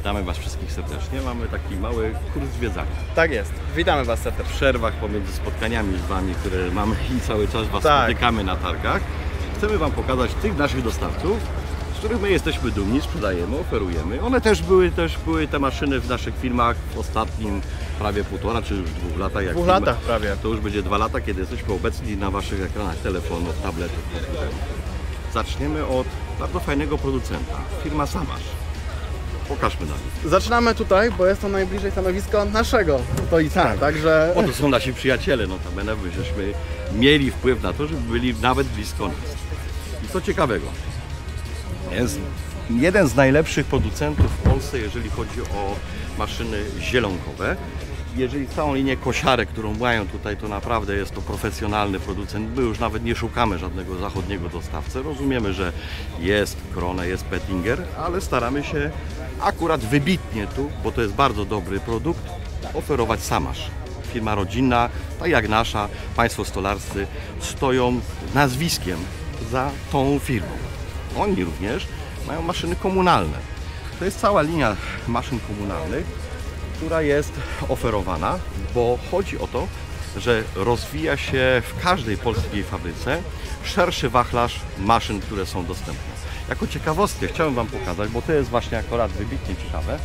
Witamy Was wszystkich serdecznie. Mamy taki mały kurs zwiedzania. Tak jest. Witamy Was serdecznie. W przerwach pomiędzy spotkaniami z Wami, które mamy i cały czas Was spotykamy na targach, chcemy Wam pokazać tych naszych dostawców, z których my jesteśmy dumni, sprzedajemy, oferujemy. One też były te maszyny w naszych filmach w ostatnim prawie 1,5 czy już 2 latach. Jak 2 latach prawie. To już będzie 2 lata, kiedy jesteśmy obecni na Waszych ekranach telefonów, tabletów, komputerów. Zaczniemy od bardzo fajnego producenta, firma Samasz. Pokażmy nam. Zaczynamy tutaj, bo jest to najbliżej stanowiska naszego stolicza, także... Bo to są nasi przyjaciele, notabene, by żeśmy mieli wpływ na to, żeby byli nawet blisko nas. I co ciekawego, jest jeden z najlepszych producentów w Polsce, jeżeli chodzi o maszyny zielonkowe. Jeżeli całą linię kosiarek, którą mają tutaj, to naprawdę jest to profesjonalny producent. My już nawet nie szukamy żadnego zachodniego dostawcy. Rozumiemy, że jest Krone, jest Pettinger, ale staramy się akurat wybitnie tu, bo to jest bardzo dobry produkt, oferować Samasz. Firma rodzinna, tak jak nasza, Państwo stolarscy stoją nazwiskiem za tą firmą. Oni również mają maszyny komunalne. To jest cała linia maszyn komunalnych, która jest oferowana, bo chodzi o to, że rozwija się w każdej polskiej fabryce szerszy wachlarz maszyn, które są dostępne. Jako ciekawostkę chciałem Wam pokazać, bo to jest właśnie akurat wybitnie ciekawe.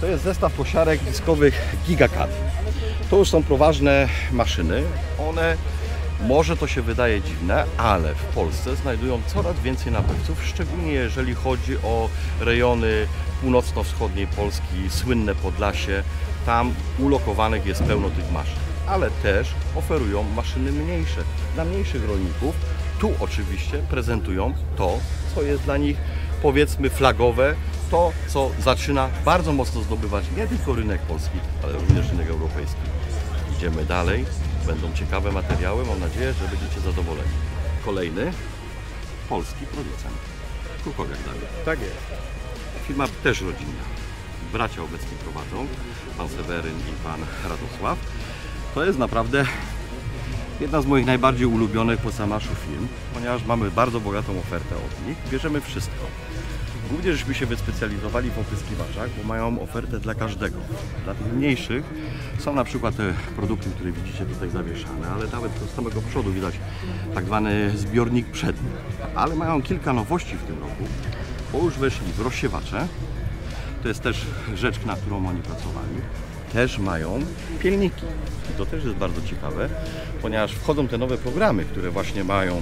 To jest zestaw kosiarek diskowych GigaCut. To już są poważne maszyny. One, może to się wydaje dziwne, ale w Polsce znajdują coraz więcej nabywców, szczególnie jeżeli chodzi o rejony północno-wschodniej Polski, słynne Podlasie. Tam ulokowanych jest pełno tych maszyn, ale też oferują maszyny mniejsze, dla mniejszych rolników. Tu oczywiście prezentują to, co jest dla nich, powiedzmy, flagowe, to, co zaczyna bardzo mocno zdobywać nie tylko rynek polski, ale również rynek europejski. Idziemy dalej, będą ciekawe materiały, mam nadzieję, że będziecie zadowoleni. Kolejny polski producent, Krukowiak dalej. Tak jest. Firma też rodzinna. Bracia obecnie prowadzą, pan Seweryn i pan Radosław. To jest naprawdę jedna z moich najbardziej ulubionych po Samaszu firm, ponieważ mamy bardzo bogatą ofertę od nich. Bierzemy wszystko. Głównie żeśmy się wyspecjalizowali w opryskiwaczach, bo mają ofertę dla każdego. Dla tych mniejszych są na przykład te produkty, które widzicie tutaj zawieszane, ale nawet z samego przodu widać tak zwany zbiornik przedni. Ale mają kilka nowości w tym roku, bo już weszli w rozsiewacze. To jest też rzecz, na którą oni pracowali. Też mają pielniki. I to też jest bardzo ciekawe, ponieważ wchodzą te nowe programy, które właśnie mają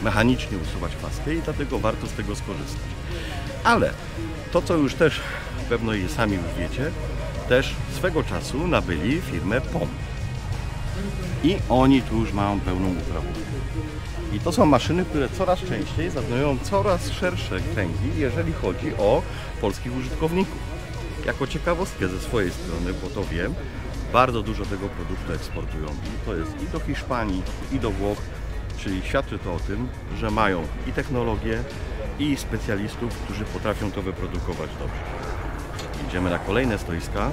mechanicznie usuwać paskę i dlatego warto z tego skorzystać. Ale to, co już też pewno i sami już wiecie, też swego czasu nabyli firmę POM. I oni tu już mają pełną uprawę. I to są maszyny, które coraz częściej znajdują coraz szersze kręgi, jeżeli chodzi o polskich użytkowników. Jako ciekawostkę ze swojej strony, bo to wiem, bardzo dużo tego produktu eksportują. I to jest i do Hiszpanii, i do Włoch, czyli świadczy to o tym, że mają i technologię, i specjalistów, którzy potrafią to wyprodukować dobrze. Idziemy na kolejne stoiska,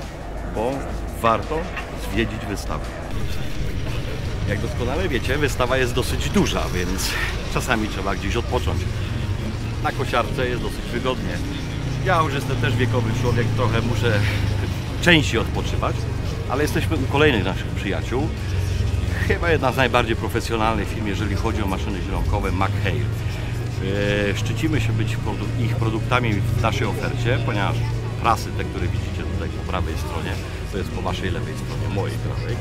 bo warto zwiedzić wystawę. Jak doskonale wiecie, wystawa jest dosyć duża, więc czasami trzeba gdzieś odpocząć. Na kosiarce jest dosyć wygodnie. Ja już jestem też wiekowy człowiek, trochę muszę częściej odpoczywać, ale jesteśmy u kolejnych naszych przyjaciół. Chyba jedna z najbardziej profesjonalnych firm, jeżeli chodzi o maszyny zielonkowe, McHale. Szczycimy się być ich produktami w naszej ofercie, ponieważ prasy, te, które widzicie tutaj po prawej stronie, to jest po Waszej lewej stronie, mojej prawej.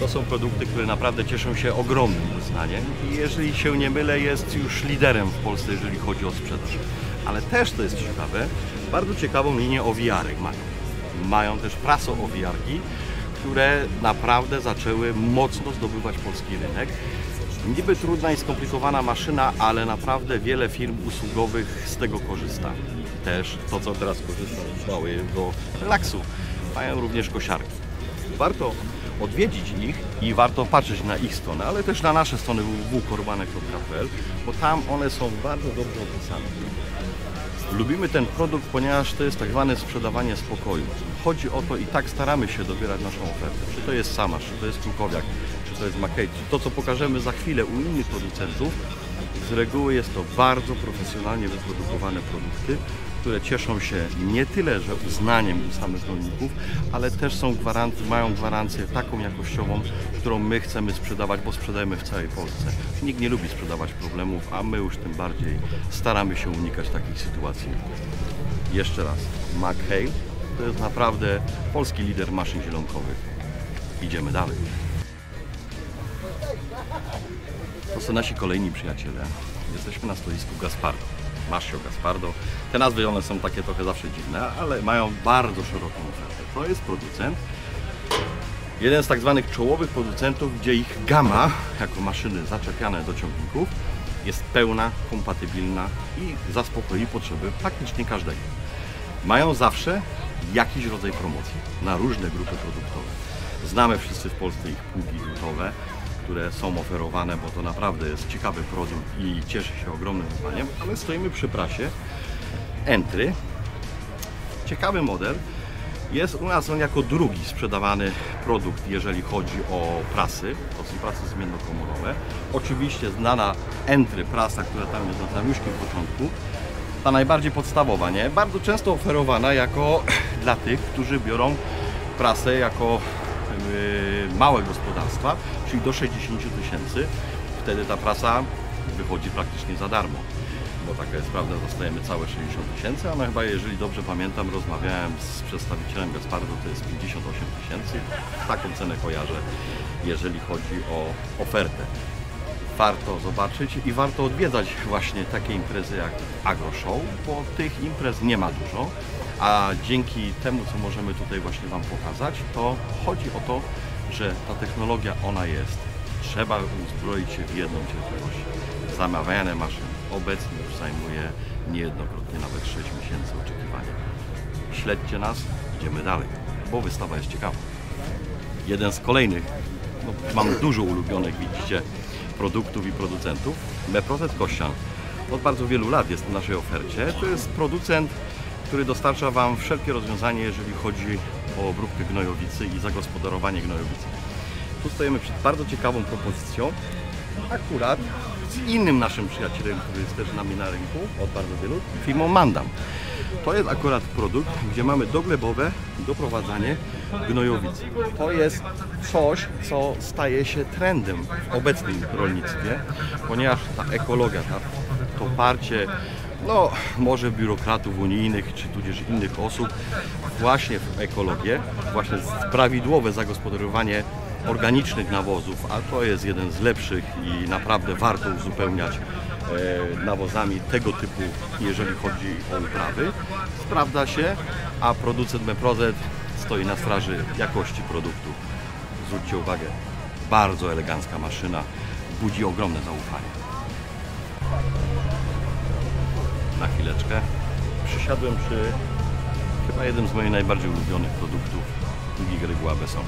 To są produkty, które naprawdę cieszą się ogromnym uznaniem i jeżeli się nie mylę, jest już liderem w Polsce, jeżeli chodzi o sprzedaż. Ale też to jest ciekawe, bardzo ciekawą linię owijarek mają. Mają też praso-owijarki, które naprawdę zaczęły mocno zdobywać polski rynek. Niby trudna i skomplikowana maszyna, ale naprawdę wiele firm usługowych z tego korzysta. Też to, co teraz korzysta z małego relaksu, mają również kosiarki. Warto odwiedzić ich i warto patrzeć na ich stronę, ale też na nasze strony www.korbanek.pl, bo tam one są bardzo dobrze opisane. Lubimy ten produkt, ponieważ to jest tak zwane sprzedawanie spokoju. Chodzi o to i tak staramy się dobierać naszą ofertę. Czy to jest Samasz, czy to jest Krukowiak, czy to jest McHale. To, co pokażemy za chwilę u innych producentów, z reguły jest to bardzo profesjonalnie wyprodukowane produkty, które cieszą się nie tyle, że uznaniem u samych rolników, ale też mają gwarancję taką jakościową, którą my chcemy sprzedawać, bo sprzedajemy w całej Polsce. Nikt nie lubi sprzedawać problemów, a my już tym bardziej staramy się unikać takich sytuacji. Jeszcze raz, McHale to jest naprawdę polski lider maszyn zielonkowych. Idziemy dalej. To są nasi kolejni przyjaciele. Jesteśmy na stoisku Gaspardo. Marcio Gaspardo. Te nazwy one są takie trochę zawsze dziwne, ale mają bardzo szeroką ofertę. To jest producent, jeden z tak zwanych czołowych producentów, gdzie ich gama, jako maszyny zaczepiane do ciągników, jest pełna, kompatybilna i zaspokoi potrzeby praktycznie każdego. Mają zawsze jakiś rodzaj promocji na różne grupy produktowe. Znamy wszyscy w Polsce ich pługi drutowe, które są oferowane, bo to naprawdę jest ciekawy produkt i cieszy się ogromnym uznaniem, ale stoimy przy prasie Entry. Ciekawy model. Jest u nas on jako drugi sprzedawany produkt, jeżeli chodzi o prasy. To są prasy zmiennokomorowe. Oczywiście znana Entry prasa, która tam jest na samiuśkim początku. Ta najbardziej podstawowa, nie? Bardzo często oferowana jako dla tych, którzy biorą prasę jako małe gospodarstwa, czyli do 60 000. Wtedy ta prasa wychodzi praktycznie za darmo, bo taka jest prawda, dostajemy całe 60 000, a no chyba, jeżeli dobrze pamiętam, rozmawiałem z przedstawicielem Gaspardo, to jest 58 000. Taką cenę kojarzę, jeżeli chodzi o ofertę. Warto zobaczyć i warto odwiedzać właśnie takie imprezy jak Agro Show, bo tych imprez nie ma dużo, a dzięki temu, co możemy tutaj właśnie Wam pokazać, to chodzi o to, że ta technologia, ona jest. Trzeba uzbroić się w jedną cierpliwość. Zamawiane maszyny obecnie już zajmuje niejednokrotnie nawet 6 miesięcy oczekiwania. Śledźcie nas, idziemy dalej, bo wystawa jest ciekawa. Jeden z kolejnych, mam dużo ulubionych, widzicie, produktów i producentów. Meprozet Kościan od bardzo wielu lat jest w naszej ofercie. To jest producent, który dostarcza Wam wszelkie rozwiązania, jeżeli chodzi o obróbkę gnojowicy i zagospodarowanie gnojowicy. Tu stoimy przed bardzo ciekawą propozycją, akurat z innym naszym przyjacielem, który jest też z nami na rynku od bardzo wielu, firmą Mandam. To jest akurat produkt, gdzie mamy doglebowe doprowadzanie gnojowicy. To jest coś, co staje się trendem w obecnym rolnictwie, ponieważ ta ekologia, to parcie, no może biurokratów unijnych, czy tudzież innych osób właśnie w ekologię, właśnie prawidłowe zagospodarowanie organicznych nawozów, a to jest jeden z lepszych i naprawdę warto uzupełniać nawozami tego typu, jeżeli chodzi o uprawy. Sprawdza się, a producent Meprozet stoi na straży jakości produktu. Zwróćcie uwagę, bardzo elegancka maszyna, budzi ogromne zaufanie. Na chwileczkę przysiadłem przy chyba jednym z moich najbardziej ulubionych produktów, pługi Gregoire Besson.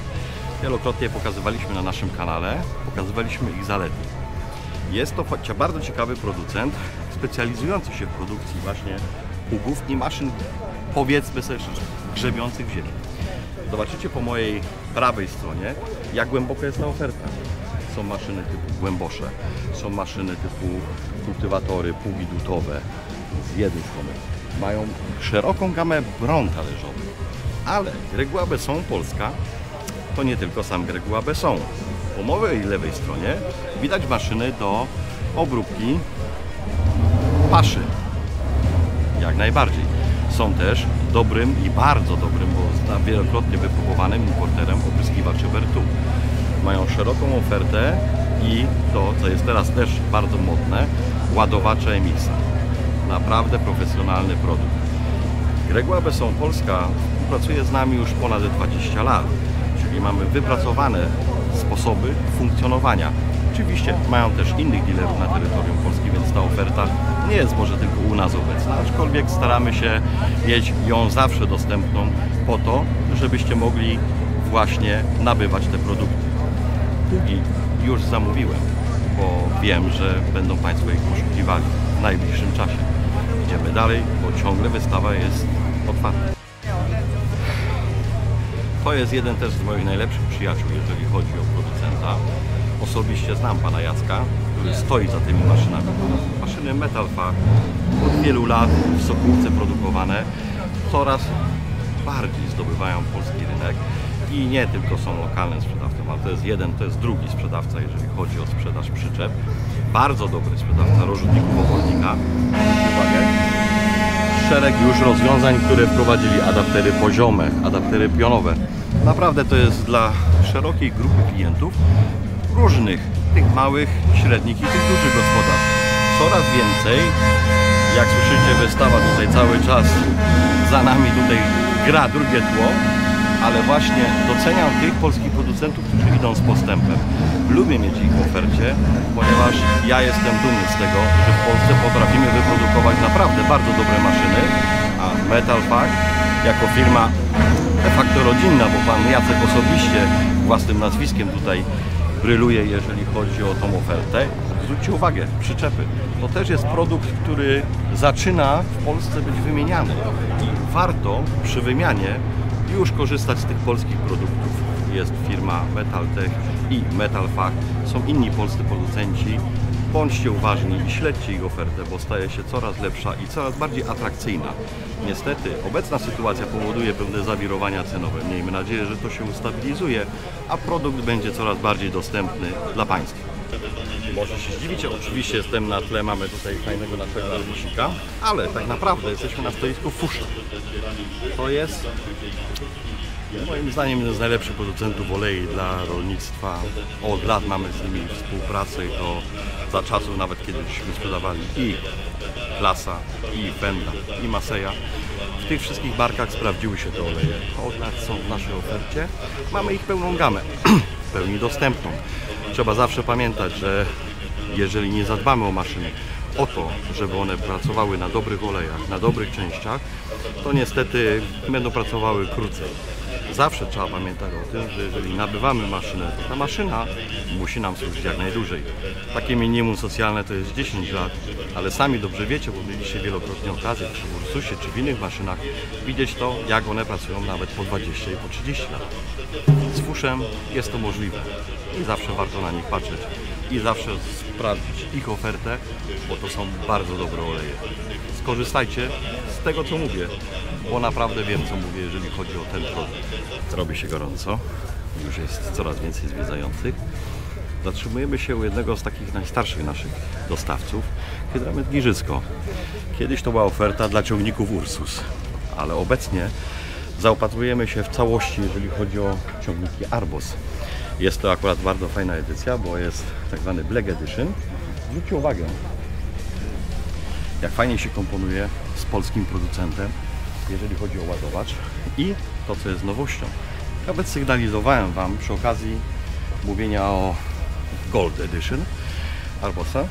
Wielokrotnie pokazywaliśmy na naszym kanale, pokazywaliśmy ich zalety. Jest to bardzo ciekawy producent, specjalizujący się w produkcji właśnie pługów i maszyn, powiedzmy sobie szczerze, grzebiących w ziemi. Zobaczycie po mojej prawej stronie, jak głęboka jest ta oferta. Są maszyny typu głębosze, są maszyny typu kultywatory, pługi drutowe z jednej strony. Mają szeroką gamę bron talerzowych, ale Gregoire Besson Polska to nie tylko sam Gregoire Besson. Po mojej lewej stronie widać maszyny do obróbki paszy. Jak najbardziej. Są też dobrym i bardzo dobrym, bo wielokrotnie wypróbowanym importerem opryskiwaczy Vertu. Mają szeroką ofertę i to, co jest teraz też bardzo modne, ładowacze Emisa. Naprawdę profesjonalny produkt. Gregoire Besson Polska pracuje z nami już ponad 20 lat. Czyli mamy wypracowane sposoby funkcjonowania. Oczywiście mają też innych dealerów na terytorium Polski, więc ta oferta nie jest może tylko u nas obecna, aczkolwiek staramy się mieć ją zawsze dostępną po to, żebyście mogli właśnie nabywać te produkty. Pługi już zamówiłem, bo wiem, że będą Państwo ich poszukiwali w najbliższym czasie. Idziemy dalej, bo ciągle wystawa jest otwarta. To jest jeden też z moich najlepszych przyjaciół, jeżeli chodzi o producenta. osobiście znam pana Jacka, który stoi za tymi maszynami. Maszyny Metal Fach od wielu lat w Sokółce produkowane coraz bardziej zdobywają polski rynek i nie tylko są lokalnym sprzedawcą, ale to jest jeden, to jest drugi sprzedawca, jeżeli chodzi o sprzedaż przyczep. Bardzo dobry sprzedawca rozrzutników obornika. Uwaga. Szereg już rozwiązań, które wprowadzili, adaptery poziome, adaptery pionowe. Naprawdę to jest dla szerokiej grupy klientów różnych, tych małych, średnich i tych dużych gospodarstw. Coraz więcej, jak słyszycie, wystawa tutaj cały czas za nami tutaj gra drugie tło, ale właśnie doceniam tych polskich producentów, którzy idą z postępem. Lubię mieć ich w ofercie, ponieważ ja jestem dumny z tego, że w Polsce potrafimy wyprodukować naprawdę bardzo dobre maszyny, a Metal Fach jako firma de facto rodzinna, bo pan Jacek osobiście własnym nazwiskiem tutaj bryluje, jeżeli chodzi o tą ofertę. Zwróćcie uwagę, przyczepy. To też jest produkt, który zaczyna w Polsce być wymieniany i warto przy wymianie już korzystać z tych polskich produktów. Jest firma Metaltech i Metal Fach. Są inni polscy producenci. Bądźcie uważni i śledźcie ich ofertę, bo staje się coraz lepsza i coraz bardziej atrakcyjna. Niestety obecna sytuacja powoduje pewne zawirowania cenowe. Miejmy nadzieję, że to się ustabilizuje, a produkt będzie coraz bardziej dostępny dla Państwa. Może się zdziwicie, oczywiście jestem na tle, mamy tutaj fajnego naszego arbuśnika, ale tak naprawdę jesteśmy na stoisku Fusza. To jest moim zdaniem jeden z najlepszych producentów olei dla rolnictwa. Od lat mamy z nimi współpracę i to za czasów nawet kiedyśmy sprzedawali i Klasa, i Fenda, i Maseja. W tych wszystkich markach sprawdziły się te oleje. Od lat są w naszej ofercie. Mamy ich pełną gamę, w pełni dostępną. Trzeba zawsze pamiętać, że jeżeli nie zadbamy o maszyny, o to, żeby one pracowały na dobrych olejach, na dobrych częściach, to niestety będą pracowały krócej. Zawsze trzeba pamiętać o tym, że jeżeli nabywamy maszynę, to ta maszyna musi nam służyć jak najdłużej. Takie minimum socjalne to jest 10 lat, ale sami dobrze wiecie, bo mieliście wielokrotnie okazję przy Ursusie czy w innych maszynach widzieć to, jak one pracują nawet po 20 i po 30 lat. Z Fuszem jest to możliwe i zawsze warto na nich patrzeć i zawsze sprawdzić ich ofertę, bo to są bardzo dobre oleje. Skorzystajcie z tego, co mówię, bo naprawdę wiem, co mówię, jeżeli chodzi o ten produkt. Robi się gorąco, już jest coraz więcej zwiedzających. Zatrzymujemy się u jednego z takich najstarszych naszych dostawców, Hydramet Giżycko. Kiedyś to była oferta dla ciągników Ursus, ale obecnie zaopatrujemy się w całości, jeżeli chodzi o ciągniki Arbos. Jest to akurat bardzo fajna edycja, bo jest tak zwany Black Edition. Zwróćcie uwagę, jak fajnie się komponuje z polskim producentem, jeżeli chodzi o ładowacz i to, co jest nowością. Nawet sygnalizowałem Wam przy okazji mówienia o Gold Edition Arbosa,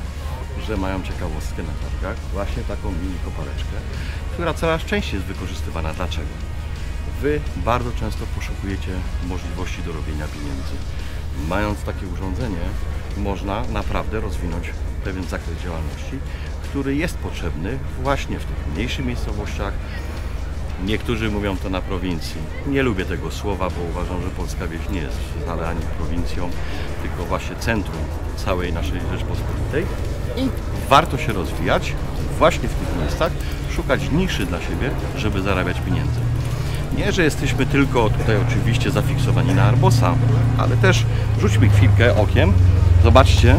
że mają ciekawostkę na targach, właśnie taką mini kopareczkę, która coraz częściej jest wykorzystywana. Dlaczego? Wy bardzo często poszukujecie możliwości do robienia pieniędzy. Mając takie urządzenie, można naprawdę rozwinąć pewien zakres działalności, który jest potrzebny właśnie w tych mniejszych miejscowościach. Niektórzy mówią to na prowincji. Nie lubię tego słowa, bo uważam, że polska wieś nie jest wcale ani prowincją, tylko właśnie centrum całej naszej Rzeczpospolitej. I warto się rozwijać właśnie w tych miejscach, szukać niszy dla siebie, żeby zarabiać pieniądze. Nie, że jesteśmy tylko tutaj oczywiście zafiksowani na Arbosa, ale też rzućmy chwilkę okiem, zobaczcie,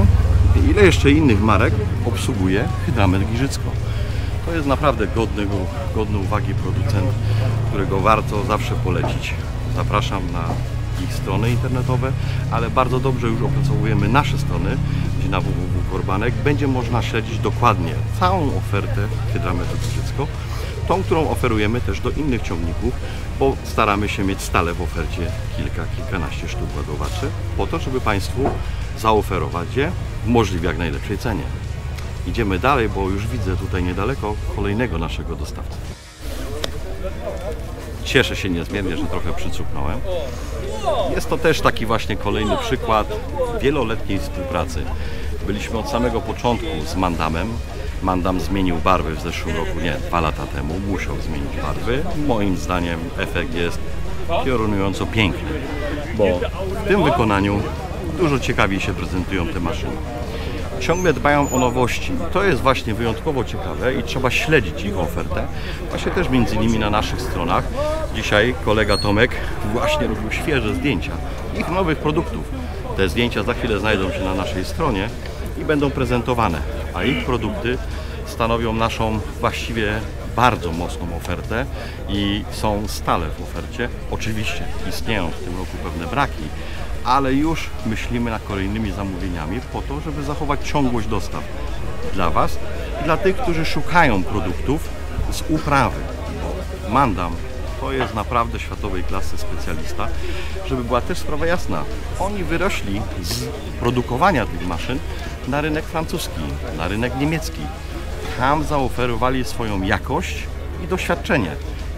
ile jeszcze innych marek obsługuje Hydramet Giżycko. To jest naprawdę godny uwagi producent, którego warto zawsze polecić. Zapraszam na ich strony internetowe, ale bardzo dobrze już opracowujemy nasze strony, gdzie na www.korbanek będzie można śledzić dokładnie całą ofertę Hydrametu Giżycko, tą, którą oferujemy też do innych ciągników, bo staramy się mieć stale w ofercie kilkanaście sztuk ładowaczy, po to, żeby Państwu zaoferować je w możliwie jak najlepszej cenie. Idziemy dalej, bo już widzę tutaj niedaleko kolejnego naszego dostawcę. Cieszę się niezmiernie, że trochę przycupnąłem. Jest to też taki właśnie kolejny przykład wieloletniej współpracy. Byliśmy od samego początku z Mandamem. Mandam zmienił barwy w zeszłym roku, nie, 2 lata temu. Musiał zmienić barwy. Moim zdaniem efekt jest piorunująco piękny, bo w tym wykonaniu dużo ciekawiej się prezentują te maszyny. Ciągle dbają o nowości. To jest właśnie wyjątkowo ciekawe i trzeba śledzić ich ofertę. Właśnie też między innymi na naszych stronach. Dzisiaj kolega Tomek właśnie robił świeże zdjęcia ich nowych produktów. Te zdjęcia za chwilę znajdą się na naszej stronie i będą prezentowane, a ich produkty stanowią naszą właściwie bardzo mocną ofertę i są stale w ofercie. Oczywiście istnieją w tym roku pewne braki, ale już myślimy nad kolejnymi zamówieniami po to, żeby zachować ciągłość dostaw dla Was i dla tych, którzy szukają produktów z uprawy. Bo Mandam to jest naprawdę światowej klasy specjalista. Żeby była też sprawa jasna, oni wyrośli z produkowania tych maszyn na rynek francuski, na rynek niemiecki. Tam zaoferowali swoją jakość i doświadczenie.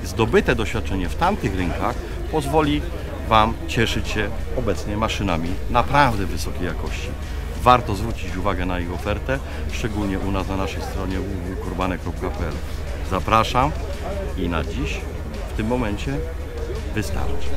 Zdobyte doświadczenie w tamtych rynkach pozwoli Wam cieszyć się obecnie maszynami naprawdę wysokiej jakości. Warto zwrócić uwagę na ich ofertę, szczególnie u nas na naszej stronie www.korbanek.pl. Zapraszam i na dziś w tym momencie wystarczy.